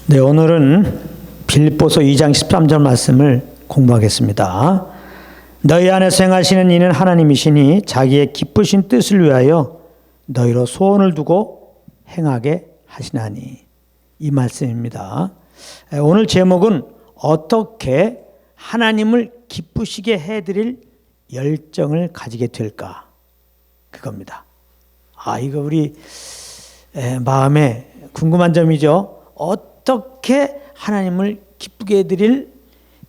네, 오늘은 빌립보서 2장 13절 말씀을 공부하겠습니다. 너희 안에서 행하시는 이는 하나님이시니 자기의 기쁘신 뜻을 위하여 너희로 소원을 두고 행하게 하시나니, 이 말씀입니다. 오늘 제목은 어떻게 하나님을 기쁘시게 해드릴 열정을 가지게 될까, 그겁니다. 이거 우리 마음에 궁금한 점이죠. 어떻게 하나님을 기쁘게 해드릴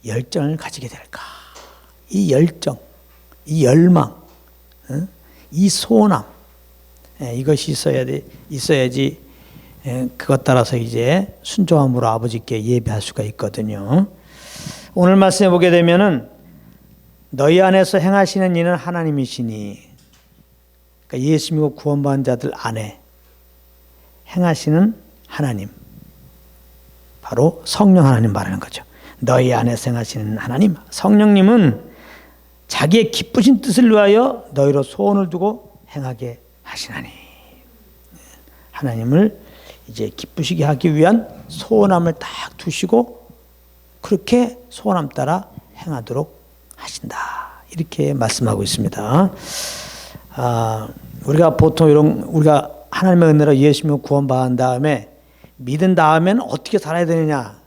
열정을 가지게 될까? 이 열정, 이 열망, 이 소원함, 이것이 있어야지 그것 따라서 이제 순종함으로 아버지께 예배할 수가 있거든요. 오늘 말씀해 보게 되면은 너희 안에서 행하시는 이는 하나님이시니, 그러니까 예수 믿고 구원받은 자들 안에 행하시는 하나님, 바로 성령 하나님 말하는 거죠. 너희 안에서 행하시는 하나님, 성령님은 자기의 기쁘신 뜻을 위하여 너희로 소원을 두고 행하게 하시나니, 하나님을 이제 기쁘시게 하기 위한 소원함을 딱 두시고 그렇게 소원함 따라 행하도록 하신다, 이렇게 말씀하고 있습니다. 우리가 보통 우리가 하나님의 은혜로 예수 믿고 구원받은 다음에 믿은 다음에는 어떻게 살아야 되느냐,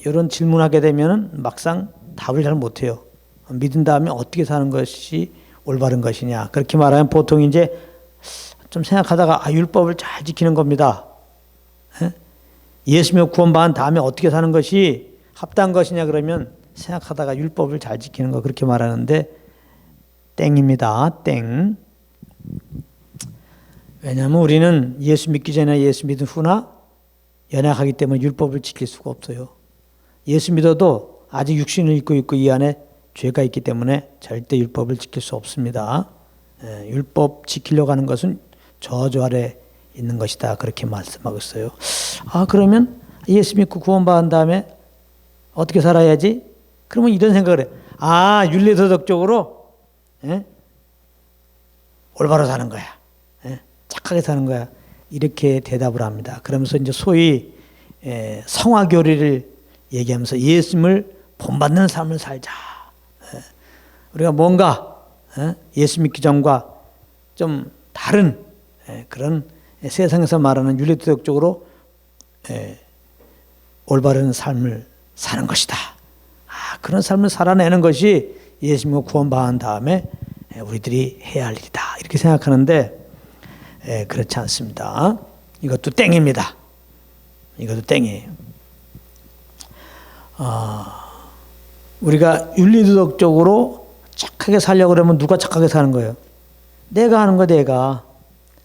이런 질문하게 되면 막상 답을 잘 못해요. 믿은 다음에 어떻게 사는 것이 올바른 것이냐, 그렇게 말하면 보통 이제 좀 생각하다가 율법을 잘 지키는 겁니다. 예수 믿고 구원받은 다음에 어떻게 사는 것이 합당한 것이냐, 그러면 생각하다가 율법을 잘 지키는 거, 그렇게 말하는데 땡입니다. 땡. 왜냐하면 우리는 예수 믿기 전에 예수 믿은 후나 연약하기 때문에 율법을 지킬 수가 없어요. 예수 믿어도 아직 육신을 입고 있고 이 안에 죄가 있기 때문에 절대 율법을 지킬 수 없습니다. 율법 지키려고 하는 것은 저주 아래 있는 것이다, 그렇게 말씀하고 있어요. 그러면 예수 믿고 구원받은 다음에 어떻게 살아야지? 그러면 이런 생각을 해. 윤리도덕적으로 올바로 사는 거야. 착하게 사는 거야. 이렇게 대답을 합니다. 그러면서 이제 소위 성화교리를 얘기하면서 예수님을 본받는 삶을 살자. 우리가 뭔가 예수 믿기 전과 좀 다른 그런 세상에서 말하는 윤리도덕적으로 올바른 삶을 사는 것이다. 그런 삶을 살아내는 것이 예수 믿고 구원받은 다음에 우리들이 해야 할 일이다, 이렇게 생각하는데 그렇지 않습니다. 이것도 땡입니다. 이것도 땡이에요. 우리가 윤리도덕적으로 착하게 살려고 그러면 누가 착하게 사는 거예요? 내가 하는 거,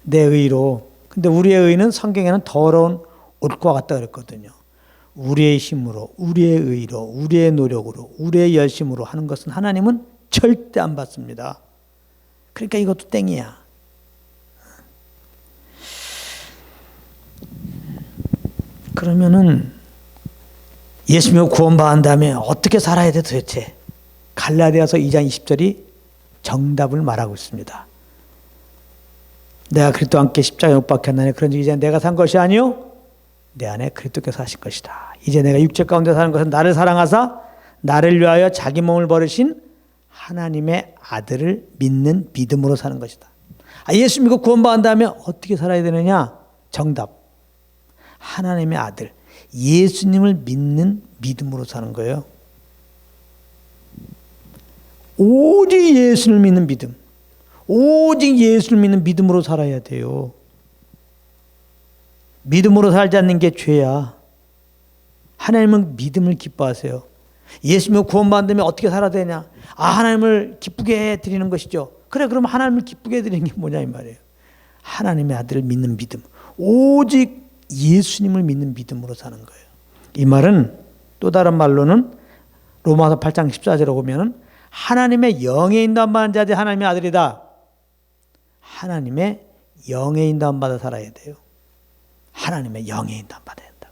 내 의로. 근데 우리의 의는 성경에는 더러운 옷과 같다 그랬거든요. 우리의 힘으로, 우리의 의로, 우리의 노력으로, 우리의 열심으로 하는 것은 하나님은 절대 안 받습니다. 그러니까 이것도 땡이야. 그러면은 예수 믿고 구원받은 다음에 어떻게 살아야 돼 도대체? 갈라디아서 2장 20절이 정답을 말하고 있습니다. 내가 그리스도와 함께 십자가에 못 박혔나니 그런즉 이제 내가 산 것이 아니요 내 안에 그리스도께서 하신 것이다. 이제 내가 육체 가운데 사는 것은 나를 사랑하사 나를 위하여 자기 몸을 버리신 하나님의 아들을 믿는 믿음으로 사는 것이다. 예수 믿고 구원받은 다음에 어떻게 살아야 되느냐? 정답. 하나님의 아들, 예수님을 믿는 믿음으로 사는 거예요. 오직 예수를 믿는 믿음, 오직 예수를 믿는 믿음으로 살아야 돼요. 믿음으로 살지 않는 게 죄야. 하나님은 믿음을 기뻐하세요. 예수 믿고 구원받으면 어떻게 살아야 되냐? 하나님을 기쁘게 해드리는 것이죠. 그래, 그럼 하나님을 기쁘게 해드리는 게 뭐냐 이 말이에요. 하나님의 아들을 믿는 믿음, 오직 예수님을 믿는 믿음으로 사는 거예요. 이 말은 또 다른 말로는 로마서 8장 14절에 보면은 하나님의 영에 인도함받은 자들이 하나님의 아들이다. 하나님의 영에 인도함받아 살아야 돼요. 하나님의 영에 인도함받아야 된다.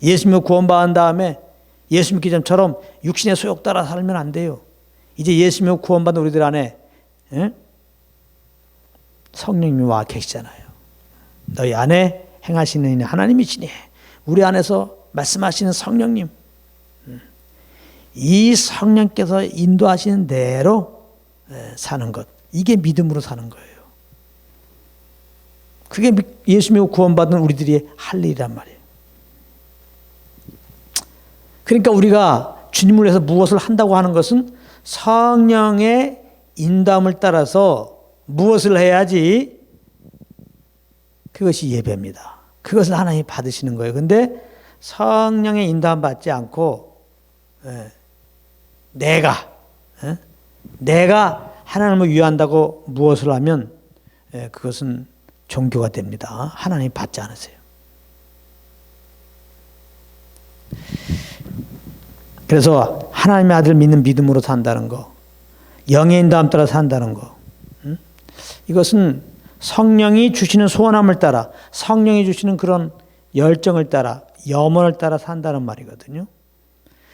예수 믿고 구원받은 다음에 예수 믿기 전처럼 육신의 소욕 따라 살면 안 돼요. 이제 예수 믿고 구원받은 우리들 안에 성령님이 와 계시잖아요. 너희 안에 행하시는 하나님이시니 우리 안에서 말씀하시는 성령님, 이 성령께서 인도하시는 대로 사는 것, 이게 믿음으로 사는 거예요. 그게 예수 믿고 구원받은 우리들이 할 일이란 말이에요. 그러니까 우리가 주님을 위해서 무엇을 한다고 하는 것은 성령의 인도함을 따라서 무엇을 해야지 그것이 예배입니다. 그것을 하나님이 받으시는 거예요. 그런데 성령의 인도함 받지 않고 내가 하나님을 위한다고 무엇을 하면 그것은 종교가 됩니다. 하나님이 받지 않으세요. 그래서 하나님의 아들 믿는 믿음으로 산다는 거, 영의 인도함 따라 산다는 거, 이것은 성령이 주시는 소원함을 따라, 성령이 주시는 그런 열정을 따라, 염원을 따라 산다는 말이거든요.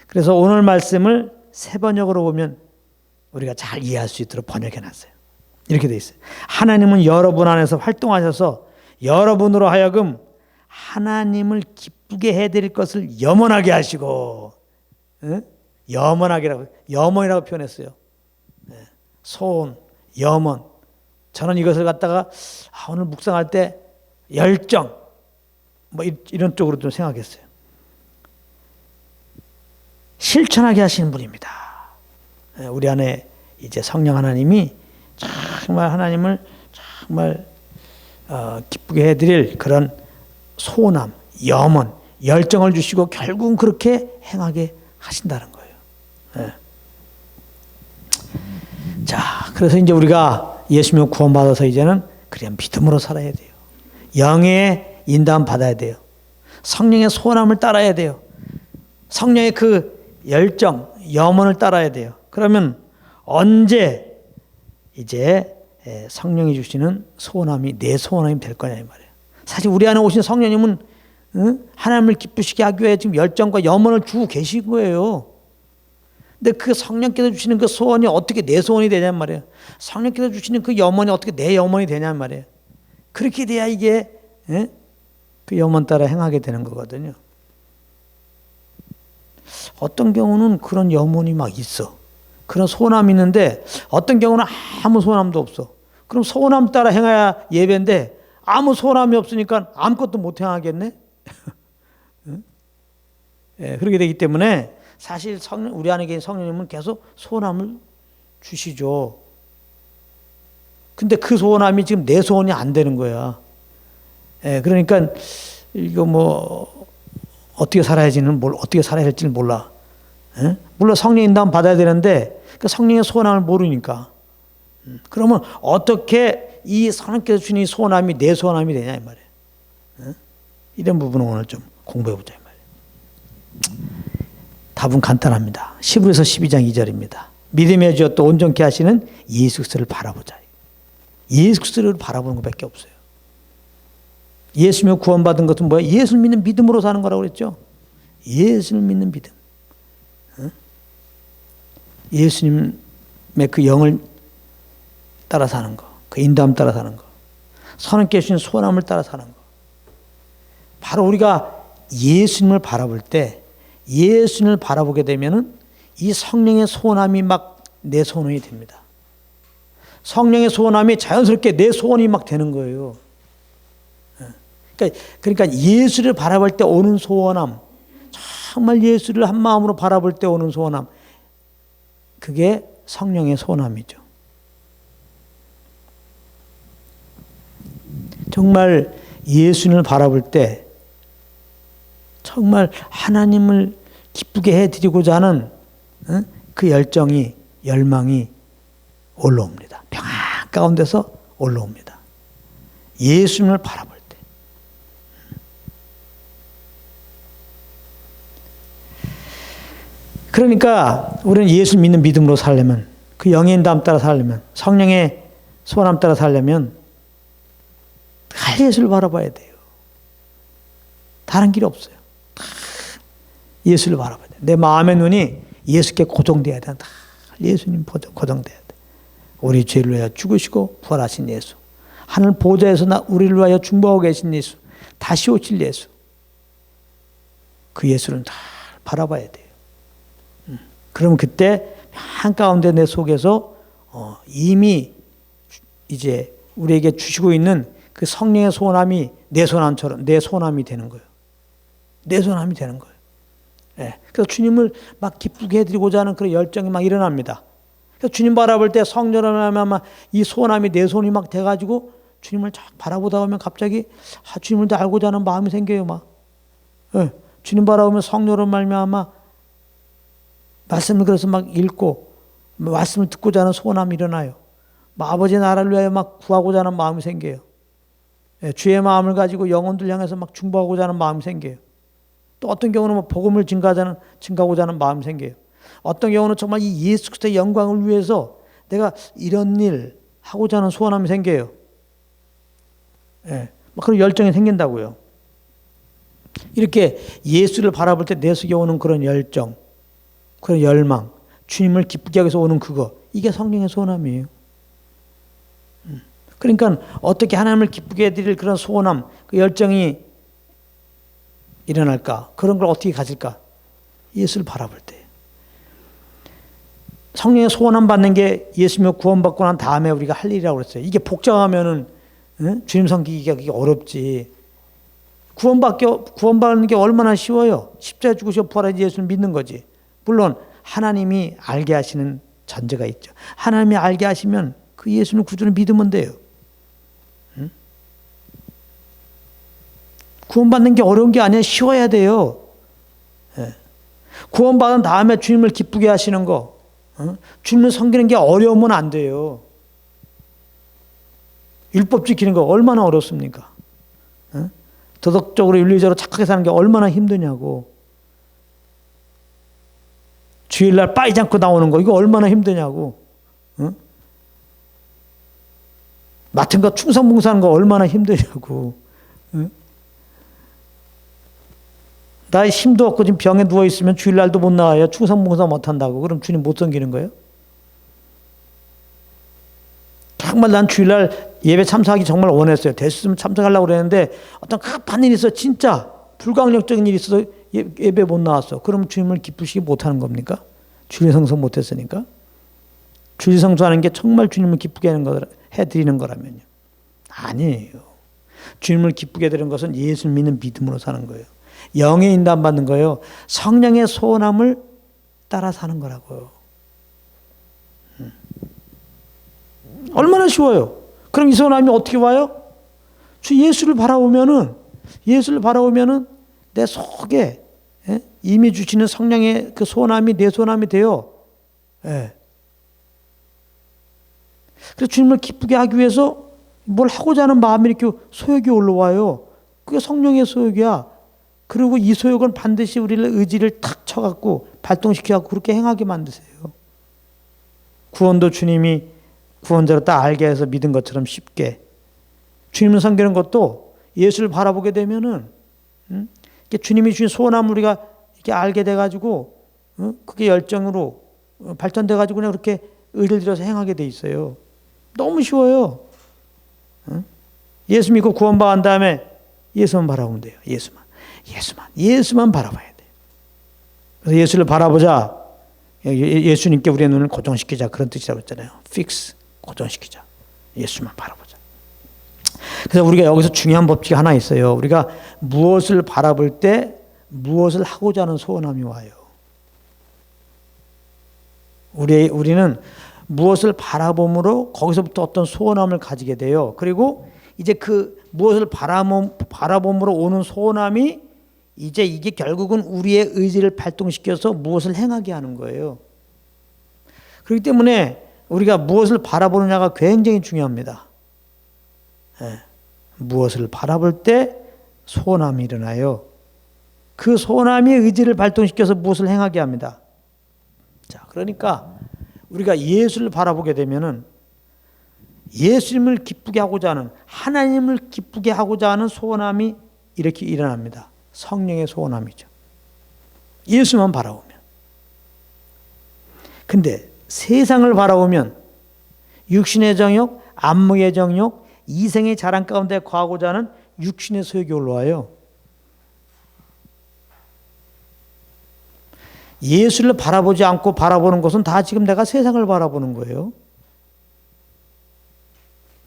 그래서 오늘 말씀을 세 번역으로 보면 우리가 잘 이해할 수 있도록 번역해 놨어요. 이렇게 돼 있어요. 하나님은 여러분 안에서 활동하셔서 여러분으로 하여금 하나님을 기쁘게 해드릴 것을 염원하게 하시고, 염원이라고 표현했어요. 소원, 염원. 저는 이것을 갖다가 오늘 묵상할 때 열정, 뭐 이런 쪽으로 좀 생각했어요. 실천하게 하시는 분입니다. 우리 안에 이제 성령 하나님이 정말 하나님을 정말 기쁘게 해드릴 그런 소원함, 염원, 열정을 주시고 결국은 그렇게 행하게 하신다는 거예요. 자, 그래서 이제 우리가 예수 믿고 구원받아서 이제는 그냥 믿음으로 살아야 돼요. 영의 인도함 받아야 돼요. 성령의 소원함을 따라야 돼요. 성령의 그 열정, 염원을 따라야 돼요. 그러면 언제 이제 성령이 주시는 소원함이 내 소원함이 될 거냐 이 말이에요. 사실 우리 안에 오신 성령님은 하나님을 기쁘시게 하기 위해 지금 열정과 염원을 주고 계신 거예요. 근데 그 성령께서 주시는 그 소원이 어떻게 내 소원이 되냔 말이에요. 성령께서 주시는 그 염원이 어떻게 내 염원이 되냔 말이에요. 그렇게 돼야 이게 그 염원 따라 행하게 되는 거거든요. 어떤 경우는 그런 염원이 막 있어. 그런 소원함이 있는데 어떤 경우는 아무 소원함도 없어. 그럼 소원함 따라 행해야 예배인데 아무 소원함이 없으니까 아무것도 못 행하겠네. 그렇게 되기 때문에 사실 우리 안에 계신 성령님은 계속 소원함을 주시죠. 근데 그 소원함이 지금 내 소원이 안 되는 거야. 그러니까 이거 뭐 어떻게 살아야지는 어떻게 살아야 할지는 몰라. 물론 성령 인도함 받아야 되는데 그 성령의 소원함을 모르니까. 그러면 어떻게 이 성령께서 주신 이 소원함이 내 소원함이 되냐 이 말이에요. 이런 부분을 오늘 좀 공부해 보자 이 말이에요. 답은 간단합니다. 10에서 12장 2절입니다. 믿음의 주여 또 온전케 하시는 예수 그리스도를 바라보자. 예수 그리스도를 바라보는 것밖에 없어요. 예수며 구원받은 것은 뭐야? 예수를 믿는 믿음으로 사는 거라고 그랬죠. 예수를 믿는 믿음. 예수님의 그 영을 따라 사는 거, 그 인도함 따라 사는 거, 선하께 주신 소원함을 따라 사는 거. 바로 우리가 예수님을 바라볼 때, 예수님을 바라보게 되면은 이 성령의 소원함이 막 내 소원이 됩니다. 성령의 소원함이 자연스럽게 내 소원이 막 되는 거예요. 그러니까 예수를 바라볼 때 오는 소원함, 정말 예수를 한 마음으로 바라볼 때 오는 소원함, 그게 성령의 소원함이죠. 정말 예수님을 바라볼 때 정말 하나님을 기쁘게 해드리고자 하는 그 열정이, 열망이 올라옵니다. 평안 가운데서 올라옵니다. 예수님을 바라볼 때. 그러니까 우리는 예수 믿는 믿음으로 살려면, 그 영의 인도함 따라 살려면, 성령의 소원함 따라 살려면 다 예수를 바라봐야 돼요. 다른 길이 없어요. 다 예수를 바라봐야 돼요. 내 마음의 눈이 예수께 고정돼야 돼. 다 예수님 고정돼야 돼. 우리 죄를 위하여 죽으시고 부활하신 예수, 하늘 보좌에서 우리를 위하여 중보하고 계신 예수, 다시 오실 예수, 그 예수를 다 바라봐야 돼요. 그러면 그때 한가운데 내 속에서 이미 이제 우리에게 주시고 있는 그 성령의 소원함이 내 소원함처럼 내 소원함이 되는 거예요. 내 소원함이 되는 거예요. 예. 그래서 주님을 막 기쁘게 해드리고자 하는 그런 열정이 막 일어납니다. 그래서 주님 바라볼 때 성령을 하면 이 소원함이 내 손이 막 돼가지고 주님을 쫙 바라보다 보면 갑자기 주님을 더 알고자 하는 마음이 생겨요. 막. 예. 주님 바라보면 성령으로 말미암아 말씀을 그래서 막 읽고 말씀을 듣고자 하는 소원함이 일어나요. 아버지 나라를 위하여 막 구하고자 하는 마음이 생겨요. 예, 주의 마음을 가지고 영혼들 향해서 막 중보하고자 하는 마음이 생겨요. 또 어떤 경우는 복음을 증가하고자 하는 마음이 생겨요. 어떤 경우는 정말 이 예수 그리스도의 영광을 위해서 내가 이런 일 하고자 하는 소원함이 생겨요. 예, 그런 열정이 생긴다고요. 이렇게 예수를 바라볼 때 내 속에 오는 그런 열정, 그런 열망, 주님을 기쁘게 하기 위해서 오는 그거, 이게 성령의 소원함이에요. 그러니까 어떻게 하나님을 기쁘게 해드릴 그런 소원함, 그 열정이 일어날까? 그런 걸 어떻게 가질까? 예수를 바라볼 때. 성령의 소원함 받는 게 예수님을 구원받고 난 다음에 우리가 할 일이라고 그랬어요. 이게 복잡하면은 주님 섬기기가 그게 어렵지. 구원받는 게 얼마나 쉬워요. 십자가에 죽으시고 부활하신 예수를 믿는 거지. 물론 하나님이 알게 하시는 전제가 있죠. 하나님이 알게 하시면 그 예수는 구주를 믿으면 돼요. 구원받는 게 어려운 게 아니라 쉬워야 돼요. 구원받은 다음에 주님을 기쁘게 하시는 거, 주님을 섬기는 게 어려우면 안 돼요. 율법 지키는 거 얼마나 어렵습니까? 도덕적으로 윤리적으로 착하게 사는 게 얼마나 힘드냐고. 주일날 빠이지 않고 나오는 거 이거 얼마나 힘드냐고. 맡은 거 충성봉사하는 거 얼마나 힘드냐고. 나 힘도 없고 지금 병에 누워있으면 주일날도 못 나와요. 충성봉사 못한다고. 그럼 주님 못 섬기는 거예요? 정말 난 주일날 예배 참석하기 정말 원했어요. 됐으면 참석하려고 그랬는데 어떤 급한 일이 있어. 진짜 불가항력적인 일이 있어서 예배 못 나왔어. 그럼 주님을 기쁘시게 못하는 겁니까? 주일 성수 못했으니까? 주일 성수하는 게 정말 주님을 기쁘게 해드리는 거라면요. 아니에요. 주님을 기쁘게 해드리는 것은 예수를 믿는 믿음으로 사는 거예요. 영의 인도함 받는 거예요. 성령의 소원함을 따라 사는 거라고요. 얼마나 쉬워요. 그럼 이 소원함이 어떻게 와요? 주 예수를 바라보면은 내 속에 이미 주시는 성령의 그 소원함이 내 소원함이 돼요. 예. 그래서 주님을 기쁘게 하기 위해서 뭘 하고자 하는 마음이 이렇게 소욕이 올라와요. 그게 성령의 소욕이야. 그리고 이 소욕은 반드시 우리를 의지를 탁 쳐갖고 발동시켜갖고 그렇게 행하게 만드세요. 구원도 주님이 구원자로 딱 알게 해서 믿은 것처럼 쉽게. 주님을 섬기는 것도 예수를 바라보게 되면은, 주님이 주신 소원함을 우리가 이렇게 알게 돼가지고, 그게 열정으로 발전돼가지고 그냥 그렇게 의를 들여서 행하게 돼 있어요. 너무 쉬워요. 예수 믿고 구원받은 다음에 예수만 바라보면 돼요. 예수만 바라봐야 돼요. 그래서 예수를 바라보자. 예수님께 우리의 눈을 고정시키자. 그런 뜻이라고 했잖아요. fix. 고정시키자. 예수만 바라보자. 그래서 우리가 여기서 중요한 법칙이 하나 있어요. 우리가 무엇을 바라볼 때 무엇을 하고자 하는 소원함이 와요. 우리는 무엇을 바라봄으로 거기서부터 어떤 소원함을 가지게 돼요. 그리고 이제 그 무엇을 바라봄으로 오는 소원함이 이제 이게 결국은 우리의 의지를 발동시켜서 무엇을 행하게 하는 거예요. 그렇기 때문에 우리가 무엇을 바라보느냐가 굉장히 중요합니다. 무엇을 바라볼 때 소원함이 일어나요. 그 소원함이 의지를 발동시켜서 무엇을 행하게 합니다. 자, 그러니까 우리가 예수를 바라보게 되면은 예수님을 기쁘게 하고자 하는, 하나님을 기쁘게 하고자 하는 소원함이 이렇게 일어납니다. 성령의 소원함이죠. 예수만 바라보면. 근데 세상을 바라보면 육신의 정욕, 안목의 정욕, 이생의 자랑 가운데 거하고자 하는 육신의 소욕이 올라와요. 예수를 바라보지 않고 바라보는 것은 다 지금 내가 세상을 바라보는 거예요.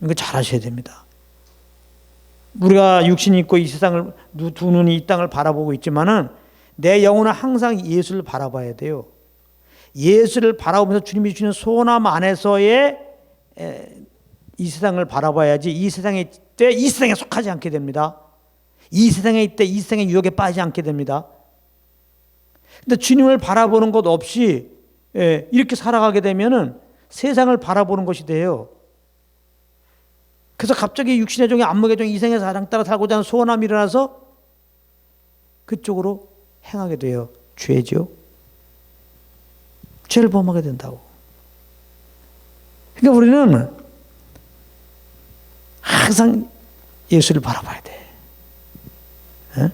이거 잘 아셔야 됩니다. 우리가 육신이 있고 이 세상을, 두 눈이 이 땅을 바라보고 있지만은 내 영혼은 항상 예수를 바라봐야 돼요. 예수를 바라보면서 주님이 주시는 소원함 안에서의 이 세상을 바라봐야지 이 세상에 있을 때 이 세상에 속하지 않게 됩니다. 이 세상에 있을 때 이 세상의 유혹에 빠지지 않게 됩니다. 근데 주님을 바라보는 것 없이 이렇게 살아가게 되면은 세상을 바라보는 것이 돼요. 그래서 갑자기 육신의 종이 안목의 종이 이생의 사랑 따라 살고자 하는 소원함이 일어나서 그쪽으로 행하게 돼요. 죄죠. 죄를 범하게 된다고. 그러니까 우리는 항상 예수를 바라봐야 돼. 에?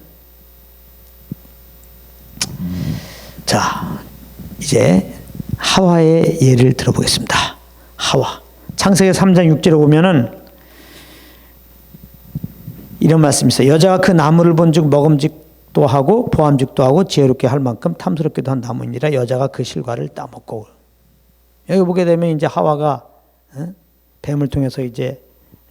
자, 이제 하와의 예를 들어보겠습니다. 하와. 창세기 3장 6절에 보면은 이런 말씀이 있어요. 여자가 그 나무를 본즉 먹음직도 하고 보암직도 하고 지혜롭게 할 만큼 탐스럽기도 한 나무니라. 여자가 그 실과를 따먹고. 여기 보게 되면 이제 하와가 뱀을 통해서 이제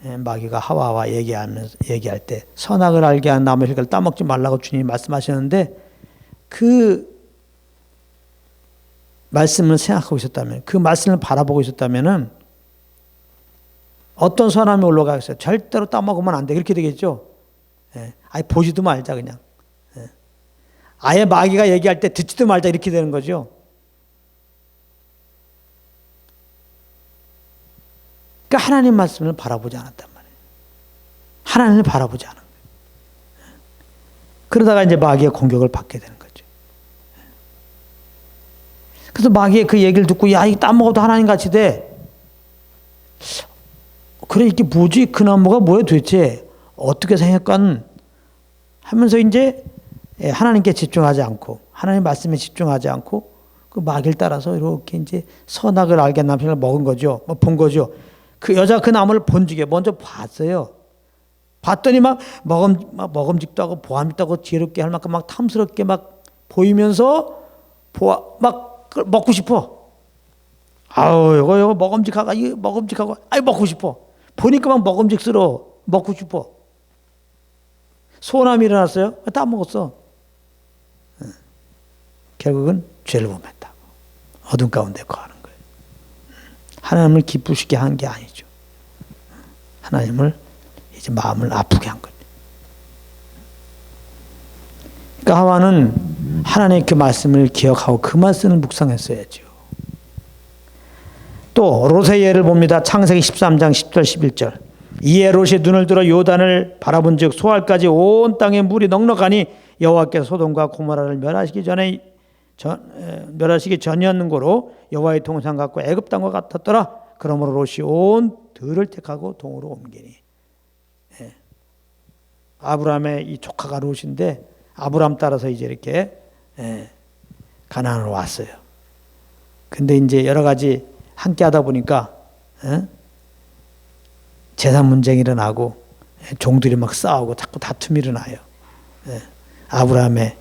마귀가 하와와 얘기할 때 선악을 알게 한 나무 실과를 따먹지 말라고 주님이 말씀하셨는데 그 말씀을 생각하고 있었다면, 그 말씀을 바라보고 있었다면은 어떤 선함이 올라가겠어요? 절대로 따먹으면 안 돼. 이렇게 되겠죠? 아예 보지도 말자, 그냥. 아예 마귀가 얘기할 때 듣지도 말자. 이렇게 되는 거죠. 그러니까 하나님 말씀을 바라보지 않았단 말이에요. 하나님을 바라보지 않은 거예요. 그러다가 이제 마귀의 공격을 받게 되는 거죠. 그래서 마귀의 그 얘기를 듣고, 야, 이거 따먹어도 하나님 같이 돼. 그래, 이게 뭐지? 그 나무가 뭐야 도대체? 어떻게 생겼건 하면서 이제 하나님께 집중하지 않고, 하나님 말씀에 집중하지 않고, 그 마귀를 따라서 이렇게 이제 선악을 알게 한 남편을 먹은 거죠. 본 거죠. 그 여자가 그 나무를 본지게 먼저 봤어요. 봤더니 막 먹음직도 하고 보암직도 하고 지혜롭게 할 만큼 막 탐스럽게 막 보이면서 막 먹고 싶어. 아우, 이거 먹음직하고, 아이, 먹고 싶어. 보니까 막 먹음직스러워. 먹고 싶어. 소원함이 일어났어요? 다 먹었어. 결국은 죄를 범했다고. 어둠 가운데 거하는 거예요. 하나님을 기쁘시게 한 게 아니죠. 하나님을 이제 마음을 아프게 한 거죠. 그러니까 하와는 하나님의 그 말씀을 기억하고 그 말씀을 묵상했어야죠. 또 롯의 예를 봅니다. 창세기 13장 10절 11절. 이에 롯이 눈을 들어 요단을 바라본즉 소알까지 온 땅에 물이 넉넉하니 여호와께서 소돔과 고모라를 멸하시기 전이었는고로 여호와의 동산 같고 애굽 땅과 같았더라. 그러므로 롯이 온 들을 택하고 동으로 옮기니. 아브라함의 이 조카가 롯인데 아브라함 따라서 이제 이렇게 가나안으로 왔어요. 근데 이제 여러 가지 함께 하다 보니까 재산 문쟁이 일어나고 종들이 막 싸우고 자꾸 다툼이 일어나요. 아브라함의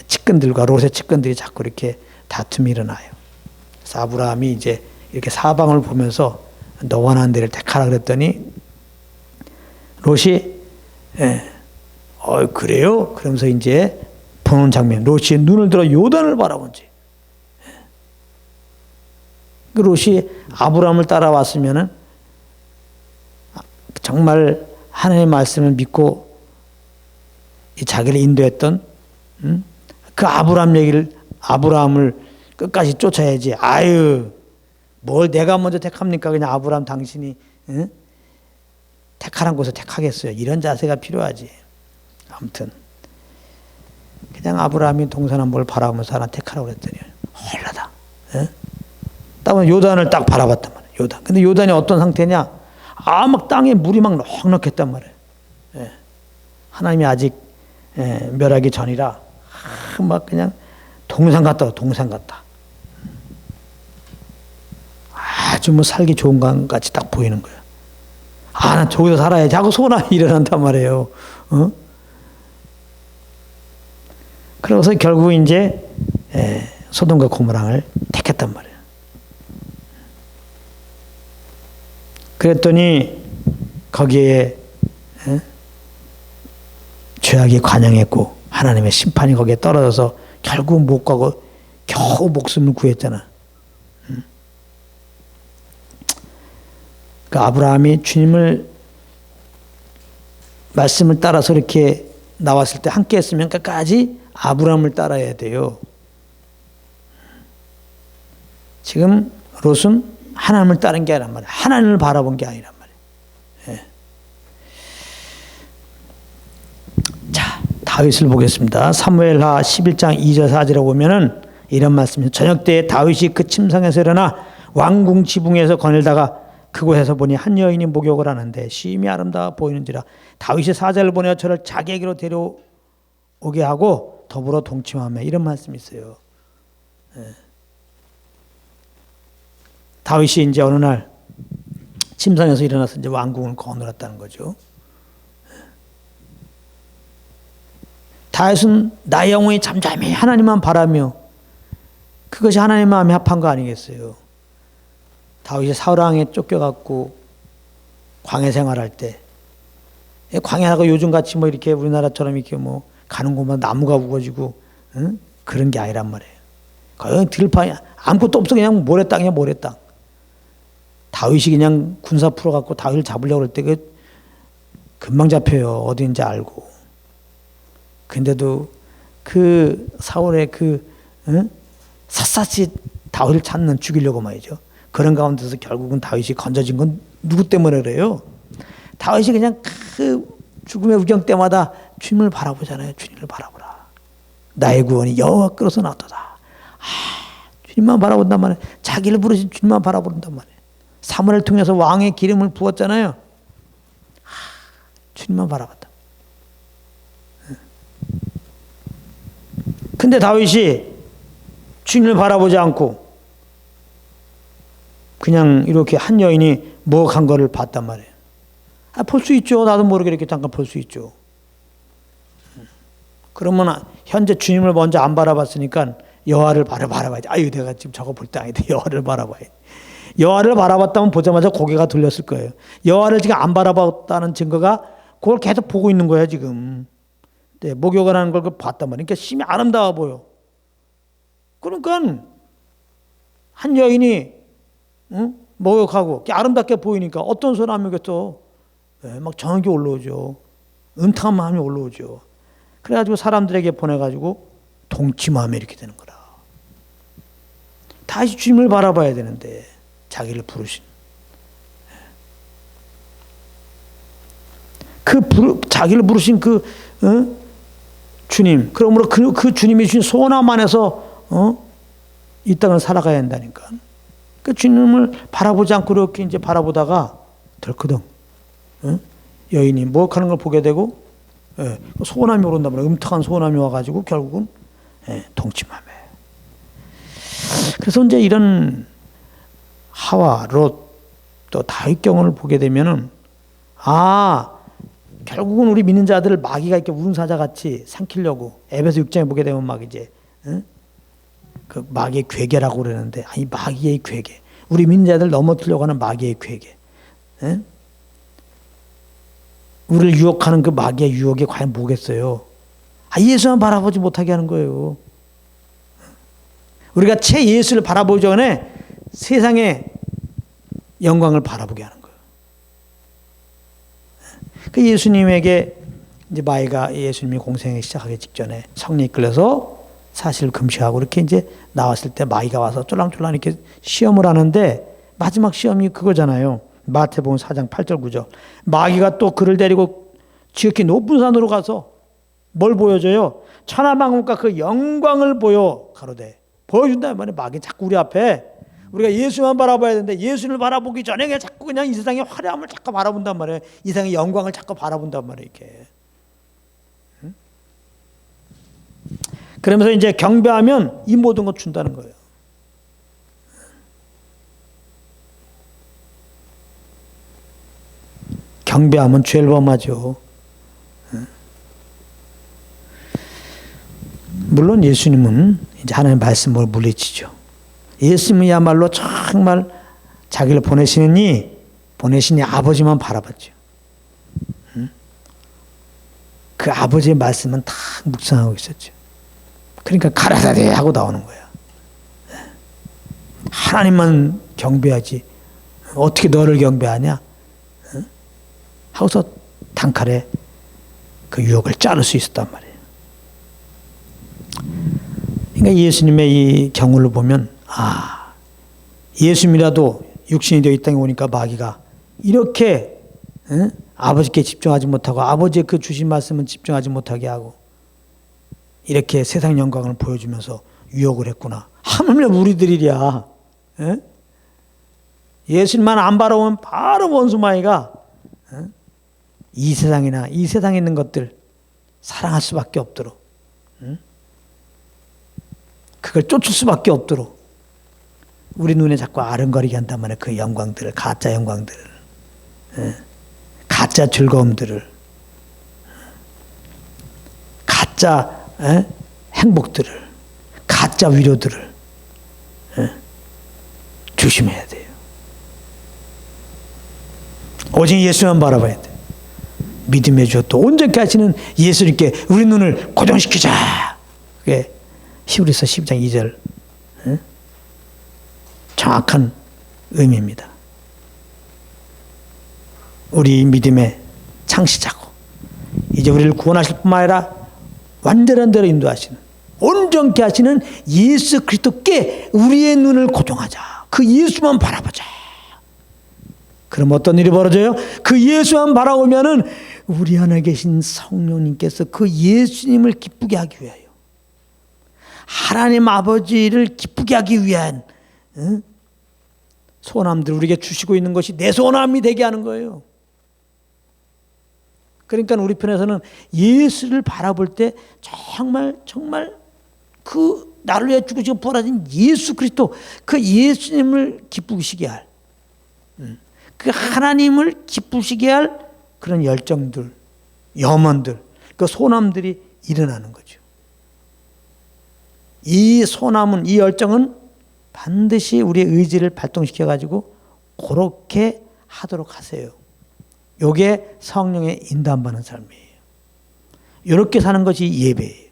측근들과 롯의 측근들이 자꾸 이렇게 다툼이 일어나요. 그래서 아브라함이 이제 이렇게 사방을 보면서 너 원하는 데를 택하라 그랬더니 롯이 그래요? 그러면서 이제 보는 장면, 롯이 눈을 들어 요단을 바라본지. 그 롯이 아브라함을 따라왔으면은 정말 하나님의 말씀을 믿고 자기를 인도했던 그 아브라함을 끝까지 쫓아야지. 아유, 뭘 내가 먼저 택합니까? 그냥 아브라함 당신이 택하란 곳에 택하겠어요. 이런 자세가 필요하지. 아무튼 그냥 아브라함이 동산한 뭘 바라보면서 하나 택하라고 그랬더니 홀라다. 딱 요단을 딱 바라봤단 말이에요. 요단. 근데 요단이 어떤 상태냐? 막 땅에 물이 막 넉넉했단 말이에요. 하나님이 아직 멸하기 전이라 막 그냥 동산 같다. 아주 뭐 살기 좋은 것 같이 딱 보이는 거예요. 나 저기서 살아야지 하고 소원함이 일어난단 말이에요. 그래서 결국 이제 소돔과 고모라를 택했단 말이에요. 그랬더니 거기에 죄악이 관영했고 하나님의 심판이 거기에 떨어져서 결국 못 가고 겨우 목숨을 구했잖아. 그 아브라함이 주님을 말씀을 따라서 이렇게 나왔을 때 함께 했으면 끝까지 아브라함을 따라야 돼요. 지금 롯은 하나님을 따른 게 아니란 말이에요. 하나님을 바라본 게 아니란 말이에요. 예. 자, 다윗을 보겠습니다. 사무엘하 11장 2절 4절에 보면은 이런 말씀이죠. 저녁 때에 다윗이 그 침상에서 일어나 왕궁 지붕에서 거닐다가 그곳에서 보니 한 여인이 목욕을 하는데 심히 아름다워 보이는지라 다윗이 사자를 보내어 저를 자기에게로 데려오게 하고 더불어 동침하며 이런 말씀이 있어요. 예. 다윗이 이제 어느 날 침상에서 일어나서 이제 왕궁을 거닐었다는 거죠. 다윗은 나의 영혼이 잠잠히 하나님만 바라며 그것이 하나님 마음에 합한 거 아니겠어요? 다윗이 사울왕에 쫓겨갖고 광야 생활할 때 광야가 요즘같이 뭐 이렇게 우리나라처럼 이렇게 뭐 가는 곳마다 나무가 우거지고 그런 게 아니란 말이에요. 거의 들판이 아무것도 없어. 그냥 모래땅이야 모래땅. 다윗이 그냥 군사 풀어갖고 다윗을 잡으려고 할 때 그 금방 잡혀요. 어디인지 알고. 근데도 그 사울의 샅샅이 다윗을 찾는 죽이려고 말이죠. 그런 가운데서 결국은 다윗이 건져진 건 누구 때문에 그래요? 다윗이 그냥 그 죽음의 우경 때마다 주님을 바라보잖아요. 주님을 바라보라. 나의 구원이 여호와께로서 나왔도다. 주님만 바라본단 말이에요. 자기를 부르신 주님만 바라본단 말이에요. 사무엘을 통해서 왕의 기름을 부었잖아요. 주님만 바라봤다. 근데 다윗이 주님을 바라보지 않고 그냥 이렇게 한 여인이 먹은 거를 봤단 말이에요. 볼 수 있죠. 나도 모르게 이렇게 잠깐 볼 수 있죠. 그러면 현재 주님을 먼저 안 바라봤으니까 여호와를 바라봐야지. 아유, 내가 지금 저거 볼 때 아닌데 여호와를 바라봐야지. 여호와를 바라봤다면 보자마자 고개가 돌렸을 거예요. 여호와를 지금 안 바라봤다는 증거가 그걸 계속 보고 있는 거예요, 지금. 네, 목욕을 하는 걸 봤단 말이에요. 그러니까 심히 아름다워 보여. 그러니까 한 여인이 목욕하고 아름답게 보이니까 어떤 사람이겠어? 네, 막 정욕이 올라오죠. 음탕한 마음이 올라오죠. 그래가지고 사람들에게 보내가지고 동침하며 이렇게 되는 거라. 다시 주님을 바라봐야 되는데 자기를 부르신 자기를 부르신 주님, 그러므로 그 주님이 주신 소원함 안에서 이 땅을 살아가야 한다니까. 그 주님을 바라보지 않고 이렇게 이제 바라보다가 덜커덩 여인이 목욕하는 걸 보게 되고 소원함이 오른단 말이에요. 음탕한 소원함이 와가지고 결국은 동침하며. 그래서 이제 이런 하와 롯 또 다윗 경험을 보게 되면은 결국은 우리 믿는 자들을 마귀가 이렇게 우릉사자 같이 삼키려고 에베소 6장에 보게 되면 막 이제 그 마귀의 괴계라고 그러는데 아니 마귀의 괴계. 우리 믿는 자들 넘어뜨려고 하는 마귀의 괴계. 우리를 유혹하는 그 마귀의 유혹이 과연 뭐겠어요? 예수만 바라보지 못하게 하는 거예요. 우리가 채 예수를 바라보기 전에 세상의 영광을 바라보게 하는 거예요. 그 예수님에게 이제 마귀가 예수님이 공생에 시작하기 직전에 성령이 이끌려서 사실 금시하고 이렇게 이제 나왔을 때 마귀가 와서 쫄랑쫄랑 이렇게 시험을 하는데 마지막 시험이 그거잖아요. 마태복음 4장 8절 9절. 마귀가 또 그를 데리고 지극히 높은 산으로 가서 뭘 보여줘요? 천하만국과 그 영광을 가로되 보여준다 말이에요. 마귀 자꾸 우리 앞에 우리가 예수만 바라봐야 되는데 예수를 바라보기 전에 그냥 자꾸 그냥 이 세상의 화려함을 자꾸 바라본단 말이에요. 이 세상의 영광을 자꾸 바라본단 말이에요. 이렇게. 그러면서 이제 경배하면 이 모든 것 준다는 거예요. 경배하면 죄를 범하죠. 물론 예수님은 이제 하나님 말씀을 물리치죠. 예수님이야말로 정말 자기를 보내시니 아버지만 바라봤죠. 그 아버지의 말씀은 다 묵상하고 있었죠. 그러니까 가라사대 하고 나오는 거야. 하나님만 경배하지 어떻게 너를 경배하냐? 하고서 단칼에 그 유혹을 자를 수 있었단 말이에요. 그러니까 예수님의 이 경우를 보면 예수님이라도 육신이 되어 이 땅에 오니까 마귀가 이렇게 아버지께 집중하지 못하고 아버지의 그 주신 말씀은 집중하지 못하게 하고 이렇게 세상 영광을 보여주면서 유혹을 했구나. 하물며 우리들이랴. 예수님만 안 바라보면 바로 원수마귀가 이 세상이나 이 세상에 있는 것들 사랑할 수밖에 없도록 그걸 쫓을 수밖에 없도록 우리 눈에 자꾸 아른거리게 한단 말이에요. 그 영광들을, 가짜 영광들을, 가짜 즐거움들을, 가짜 행복들을, 가짜 위로들을 조심해야 돼요. 오직 예수만 바라봐야 돼. 믿음의 주 또 온전케 하시는 예수님께 우리 눈을 고정시키자. 그게 히브리서 12장 2절 정확한 의미입니다. 우리 믿음의 창시자고 이제 우리를 구원하실 뿐만 아니라 완전한 대로 인도하시는 온전케 하시는 예수 그리스도께 우리의 눈을 고정하자. 그 예수만 바라보자. 그럼 어떤 일이 벌어져요? 그 예수만 바라보면은 우리 안에 계신 성령님께서 그 예수님을 기쁘게 하기 위하여 하나님 아버지를 기쁘게 하기 위한 소원함들 우리에게 주시고 있는 것이 내 소원함이 되게 하는 거예요. 그러니까 우리 편에서는 예수를 바라볼 때 정말 그 나를 위해 죽으시고 부활하신 예수 그리스도 그 예수님을 기쁘시게 할 그 하나님을 기쁘시게 할 그런 열정들, 염원들, 그 소원함들이 일어나는 거죠. 이 소원함은, 이 열정은 반드시 우리의 의지를 발동시켜 가지고 그렇게 하도록 하세요. 이게 성령의 인도받는 삶이에요. 이렇게 사는 것이 예배예요.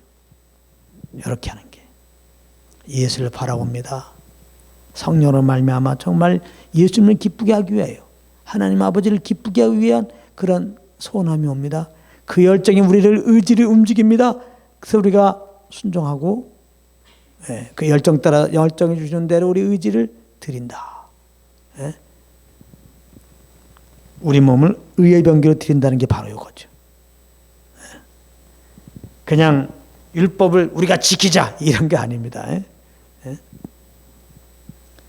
이렇게 하는 게. 예수를 바라봅니다. 성령으로 말미암아 정말 예수님을 기쁘게 하기 위하여 하나님 아버지를 기쁘게 하기 위한 그런 소원함이 옵니다. 그 열정이 우리를 의지를 움직입니다. 그래서 우리가 순종하고 그 열정 따라 열정이 주시는 대로 우리 의지를 드린다. 우리 몸을 의의 병기로 드린다는 게 바로 이거죠. 그냥 율법을 우리가 지키자 이런 게 아닙니다.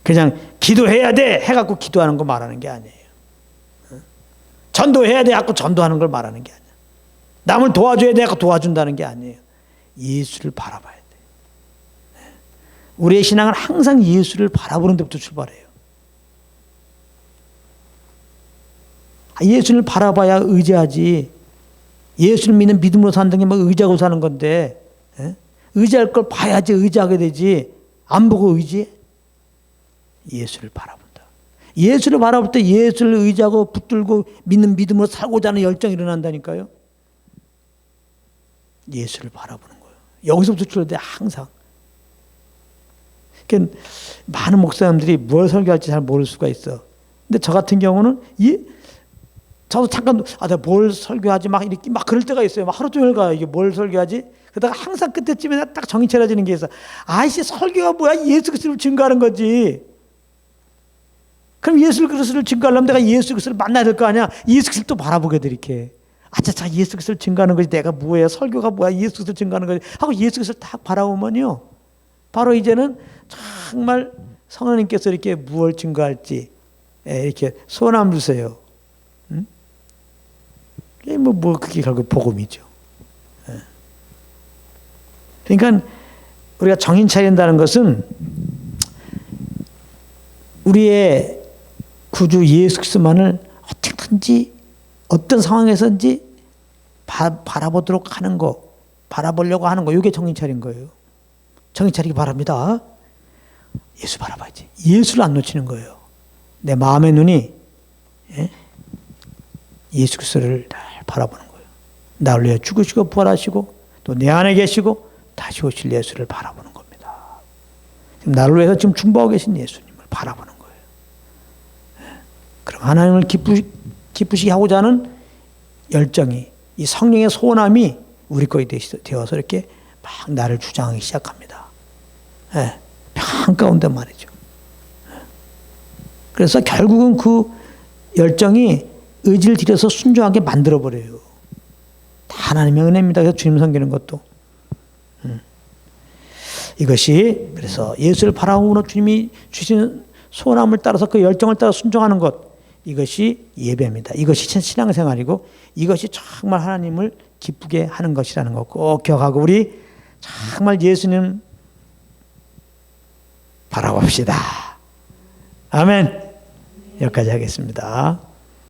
그냥 기도해야 돼 해갖고 기도하는 거 말하는 게 아니에요. 전도해야 돼 갖고 전도하는 걸 말하는 게 아니에요. 남을 도와줘야 돼 갖고 도와준다는 게 아니에요. 예수를 바라봐야 돼. 우리의 신앙은 항상 예수를 바라보는 데부터 출발해요. 예수를 바라봐야 의지하지. 예수를 믿는 믿음으로 사는 게 막 의지하고 사는 건데 의지할 걸 봐야지 의지하게 되지. 안 보고 의지해? 예수를 바라본다. 예수를 바라볼 때 예수를 의지하고 붙들고 믿는 믿음으로 살고자 하는 열정이 일어난다니까요. 예수를 바라보는 거예요. 여기서부터 출발돼 항상. 그러니까 많은 목사님들이 뭘 설교할지 잘 모를 수가 있어. 근데 저 같은 경우는 저도 잠깐 내가 뭘 설교하지 막 이렇게 막 그럴 때가 있어요. 막 하루 종일 가요. 이게 뭘 설교하지? 그러다가 항상 끝에쯤에 딱 정신 차려지는 게 있어. 아이씨 설교가 뭐야? 예수 그리스도를 증거하는 거지. 그럼 예수 그리스도를 증거하려면 내가 예수 그리스도를 만나야 될 거 아니야? 예수 그리스도 바라보게 돼 이렇게. 자 예수 그리스도를 증거하는 거지. 내가 뭐예요? 설교가 뭐야? 예수 그리스도를 증거하는 거지. 하고 예수 그리스도를 딱 바라보면요. 바로 이제는 정말 성령님께서 이렇게 무엇을 증거할지 이렇게 소원함 주세요. 그게 결국 복음이죠. 그러니까 우리가 정신 차린다는 것은 우리의 구주 예수 그리스도만을 어떻게든지 어떤 상황에서든지 바라보도록 하는 거, 바라보려고 하는 거, 이게 정신 차린 거예요. 정신 차리기 바랍니다. 예수 바라봐야지. 예수를 안 놓치는 거예요. 내 마음의 눈이 예수 그리스도를 잘 바라보는 거예요. 나를 위해 죽으시고 부활하시고 또 내 안에 계시고 다시 오실 예수를 바라보는 겁니다. 지금 나를 위해서 지금 중보하고 계신 예수님을 바라보는 거예요. 그럼 하나님을 기쁘시게 하고자 하는 열정이, 이 성령의 소원함이 우리 것이 되어서 이렇게 막 나를 주장하기 시작합니다. 한가운데 말이죠. 그래서 결국은 그 열정이 의지를 들여서 순종하게 만들어버려요. 다 하나님의 은혜입니다. 그래서 주님 섬기는 것도. 이것이 그래서 예수를 바라보므로 주님이 주신 소원함을 따라서 그 열정을 따라 순종하는 것, 이것이 예배입니다. 이것이 신앙생활이고 이것이 정말 하나님을 기쁘게 하는 것이라는 거 꼭 기억하고 우리 정말 예수님 바라봅시다. 아멘. 여기까지 하겠습니다.